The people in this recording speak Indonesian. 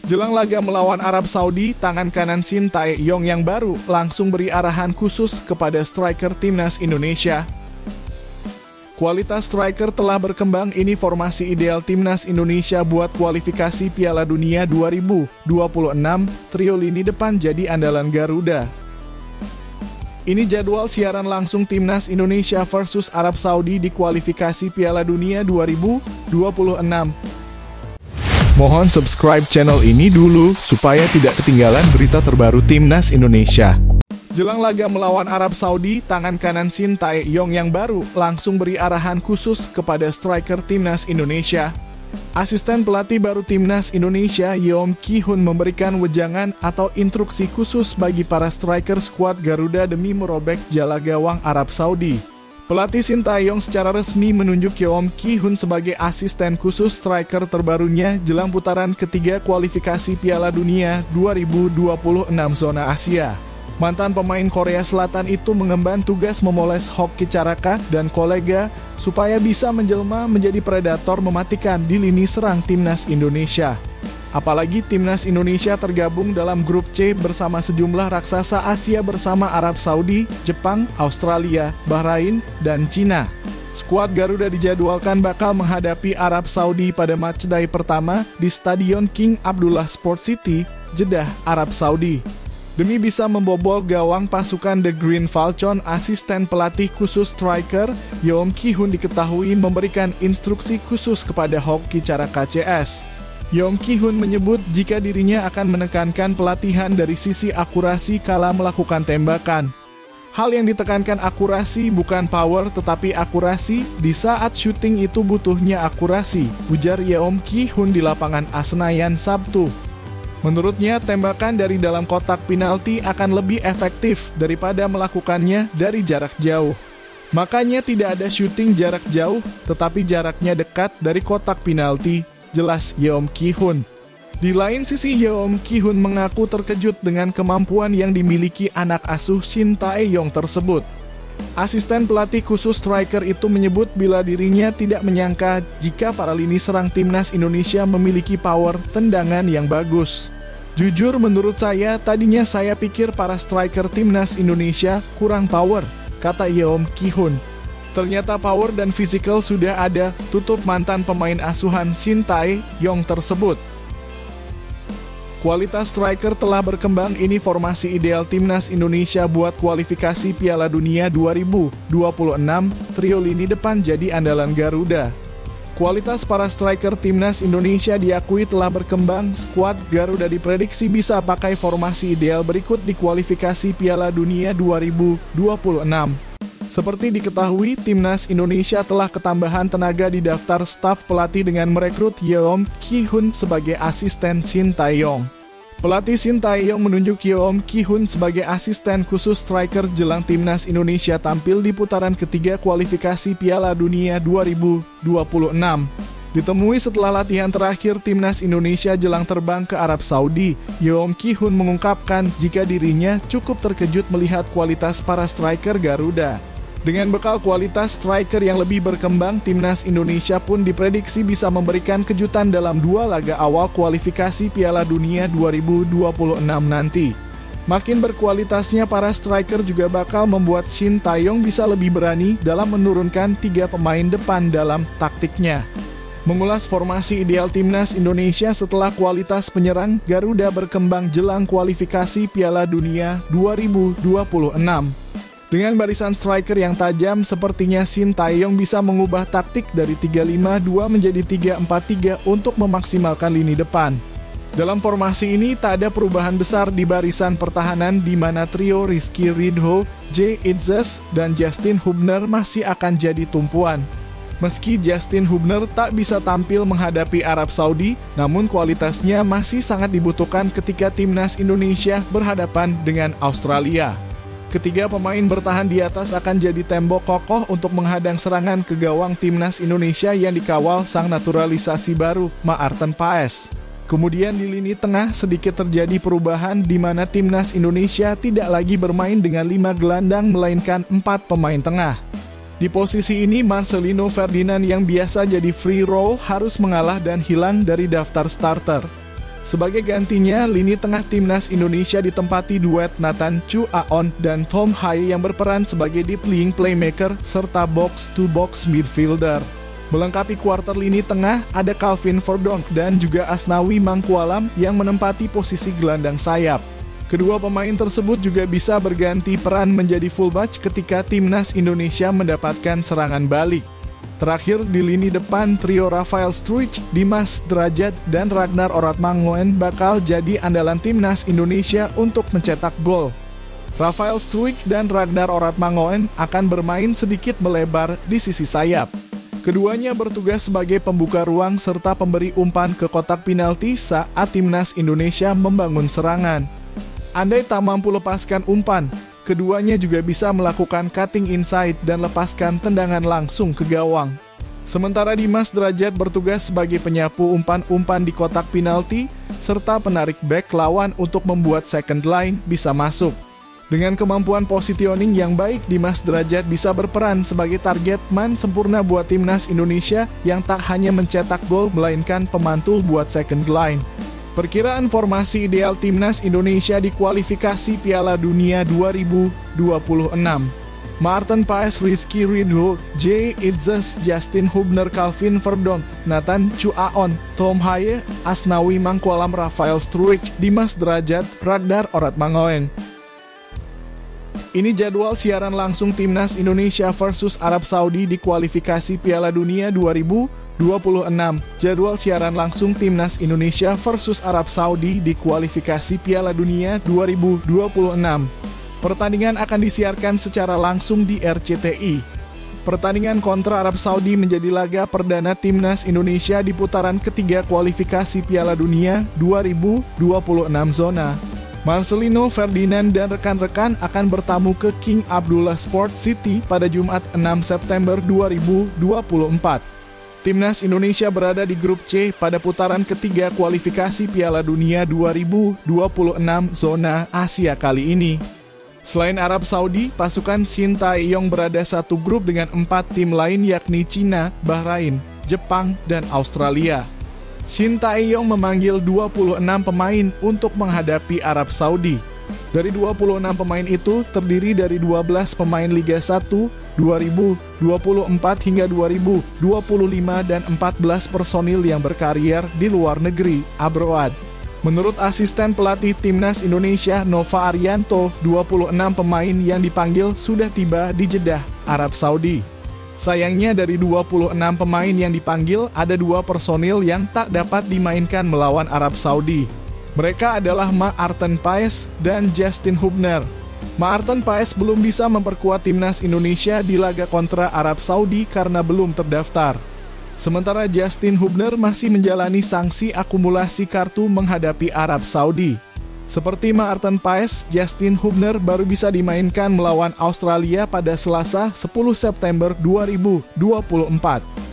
Jelang laga melawan Arab Saudi, tangan kanan Shin Tae-yong yang baru langsung beri arahan khusus kepada striker timnas Indonesia. Kualitas striker telah berkembang, ini formasi ideal timnas Indonesia buat kualifikasi Piala Dunia 2026, trio lini depan jadi andalan Garuda. Ini jadwal siaran langsung timnas Indonesia versus Arab Saudi di kualifikasi Piala Dunia 2026. Mohon subscribe channel ini dulu, supaya tidak ketinggalan berita terbaru timnas Indonesia. Jelang laga melawan Arab Saudi, tangan kanan Shin Tae-yong yang baru langsung beri arahan khusus kepada striker timnas Indonesia. Asisten pelatih baru timnas Indonesia, Yeom Ki-hun, memberikan wejangan atau instruksi khusus bagi para striker skuad Garuda demi merobek jala gawang Arab Saudi. Pelatih Shin Tae-yong secara resmi menunjuk Yeom Ki-hun sebagai asisten khusus striker terbarunya jelang putaran ketiga kualifikasi Piala Dunia 2026 zona Asia. Mantan pemain Korea Selatan itu mengemban tugas memoles Hoki Caraka dan kolega supaya bisa menjelma menjadi predator mematikan di lini serang timnas Indonesia. Apalagi timnas Indonesia tergabung dalam grup C bersama sejumlah raksasa Asia bersama Arab Saudi, Jepang, Australia, Bahrain, dan Cina. Skuad Garuda dijadwalkan bakal menghadapi Arab Saudi pada matchday pertama di Stadion King Abdullah Sport City, Jeddah, Arab Saudi. Demi bisa membobol gawang pasukan The Green Falcon, asisten pelatih khusus striker, Yeom Ki-hun diketahui memberikan instruksi khusus kepada Hoki Caraka CS. Yeom Ki-hun menyebut jika dirinya akan menekankan pelatihan dari sisi akurasi kala melakukan tembakan. Hal yang ditekankan akurasi bukan power tetapi akurasi, di saat syuting itu butuhnya akurasi, ujar Yeom Ki-hun di lapangan Senayan Sabtu. Menurutnya, tembakan dari dalam kotak penalti akan lebih efektif daripada melakukannya dari jarak jauh. Makanya tidak ada syuting jarak jauh, tetapi jaraknya dekat dari kotak penalti, jelas Yeom Ki-hun. Di lain sisi, Yeom Ki-hun mengaku terkejut dengan kemampuan yang dimiliki anak asuh Shin Tae-yong tersebut. Asisten pelatih khusus striker itu menyebut bila dirinya tidak menyangka jika para lini serang timnas Indonesia memiliki power tendangan yang bagus. Jujur menurut saya, tadinya saya pikir para striker timnas Indonesia kurang power, kata Yeom Ki-hun. Ternyata power dan fisikal sudah ada, tutup mantan pemain asuhan Shin Tae-yong tersebut. Kualitas striker telah berkembang, ini formasi ideal timnas Indonesia buat kualifikasi Piala Dunia 2026, trio lini depan jadi andalan Garuda. Kualitas para striker timnas Indonesia diakui telah berkembang, skuad Garuda diprediksi bisa pakai formasi ideal berikut di kualifikasi Piala Dunia 2026. Seperti diketahui, timnas Indonesia telah ketambahan tenaga di daftar staf pelatih dengan merekrut Yeom Ki-hun sebagai asisten Shin Tae-yong. Pelatih Shin Tae-yong menunjuk Yeom Ki-hun sebagai asisten khusus striker jelang timnas Indonesia tampil di putaran ketiga kualifikasi Piala Dunia 2026. Ditemui setelah latihan terakhir timnas Indonesia jelang terbang ke Arab Saudi, Yeom Ki-hun mengungkapkan jika dirinya cukup terkejut melihat kualitas para striker Garuda. Dengan bekal kualitas striker yang lebih berkembang, timnas Indonesia pun diprediksi bisa memberikan kejutan dalam dua laga awal kualifikasi Piala Dunia 2026 nanti. Makin berkualitasnya para striker juga bakal membuat Shin Tae-yong bisa lebih berani dalam menurunkan tiga pemain depan dalam taktiknya. Mengulas formasi ideal timnas Indonesia setelah kualitas penyerang Garuda berkembang jelang kualifikasi Piala Dunia 2026. Dengan barisan striker yang tajam, sepertinya Shin Tae-yong bisa mengubah taktik dari 3-5-2 menjadi 3-4-3 untuk memaksimalkan lini depan. Dalam formasi ini tak ada perubahan besar di barisan pertahanan di mana trio Rizky Ridho, Jay Itzes, dan Justin Hubner masih akan jadi tumpuan. Meski Justin Hubner tak bisa tampil menghadapi Arab Saudi, namun kualitasnya masih sangat dibutuhkan ketika timnas Indonesia berhadapan dengan Australia. Ketiga pemain bertahan di atas akan jadi tembok kokoh untuk menghadang serangan ke gawang timnas Indonesia yang dikawal sang naturalisasi baru, Maarten Paes. Kemudian di lini tengah sedikit terjadi perubahan di mana timnas Indonesia tidak lagi bermain dengan 5 gelandang melainkan 4 pemain tengah. Di posisi ini Marcelino Ferdinand yang biasa jadi free roll harus mengalah dan hilang dari daftar starter. Sebagai gantinya, lini tengah timnas Indonesia ditempati duet Nathan Chu Aon dan Tom Haye yang berperan sebagai deep lying playmaker serta box-to-box midfielder. Melengkapi kuarter lini tengah, ada Calvin Verdonk dan juga Asnawi Mangkualam yang menempati posisi gelandang sayap. Kedua pemain tersebut juga bisa berganti peran menjadi fullback ketika timnas Indonesia mendapatkan serangan balik. Terakhir di lini depan, trio Rafael Struijk, Dimas Derajat, dan Ragnar Oratmangoen bakal jadi andalan timnas Indonesia untuk mencetak gol. Rafael Struijk dan Ragnar Oratmangoen akan bermain sedikit melebar di sisi sayap. Keduanya bertugas sebagai pembuka ruang serta pemberi umpan ke kotak penalti saat timnas Indonesia membangun serangan. Andai tak mampu lepaskan umpan, keduanya juga bisa melakukan cutting inside dan lepaskan tendangan langsung ke gawang. Sementara Dimas Derajat bertugas sebagai penyapu umpan-umpan di kotak penalti serta penarik back lawan untuk membuat second line bisa masuk. Dengan kemampuan positioning yang baik, Dimas Derajat bisa berperan sebagai target man sempurna buat timnas Indonesia yang tak hanya mencetak gol melainkan pemantul buat second line. Perkiraan formasi ideal timnas Indonesia di kualifikasi Piala Dunia 2026. Maarten Paes, Rizky Ridho, J. Itzes, Justin Hubner, Calvin Verdonk, Nathan Chu Aon, Tom Haye, Asnawi Mangkualam, Rafael Struijk, Dimas Derajat, Ragnar Oratmangoen. Ini jadwal siaran langsung timnas Indonesia versus Arab Saudi di kualifikasi Piala Dunia 2026. Jadwal siaran langsung timnas Indonesia versus Arab Saudi di kualifikasi Piala Dunia 2026. Pertandingan akan disiarkan secara langsung di RCTI. Pertandingan kontra Arab Saudi menjadi laga perdana timnas Indonesia di putaran ketiga kualifikasi Piala Dunia 2026 zona. Marcelino Ferdinand dan rekan-rekan akan bertamu ke King Abdullah Sports City pada Jumat 6 September 2024. Timnas Indonesia berada di grup C pada putaran ketiga kualifikasi Piala Dunia 2026 zona Asia kali ini. Selain Arab Saudi, pasukan Shin Tae-yong berada satu grup dengan 4 tim lain yakni Cina, Bahrain, Jepang, dan Australia. Shin Tae-yong memanggil 26 pemain untuk menghadapi Arab Saudi. Dari 26 pemain itu terdiri dari 12 pemain Liga 1 2024 hingga 2025 dan 14 personil yang berkarier di luar negeri abroad. Menurut asisten pelatih Timnas Indonesia Nova Arianto, 26 pemain yang dipanggil sudah tiba di Jeddah, Arab Saudi. Sayangnya dari 26 pemain yang dipanggil, ada 2 personil yang tak dapat dimainkan melawan Arab Saudi. Mereka adalah Maarten Paes dan Justin Hubner. Maarten Paes belum bisa memperkuat timnas Indonesia di laga kontra Arab Saudi karena belum terdaftar. Sementara Justin Hubner masih menjalani sanksi akumulasi kartu menghadapi Arab Saudi. Seperti Maarten Paes, Justin Hubner baru bisa dimainkan melawan Australia pada Selasa 10 September 2024.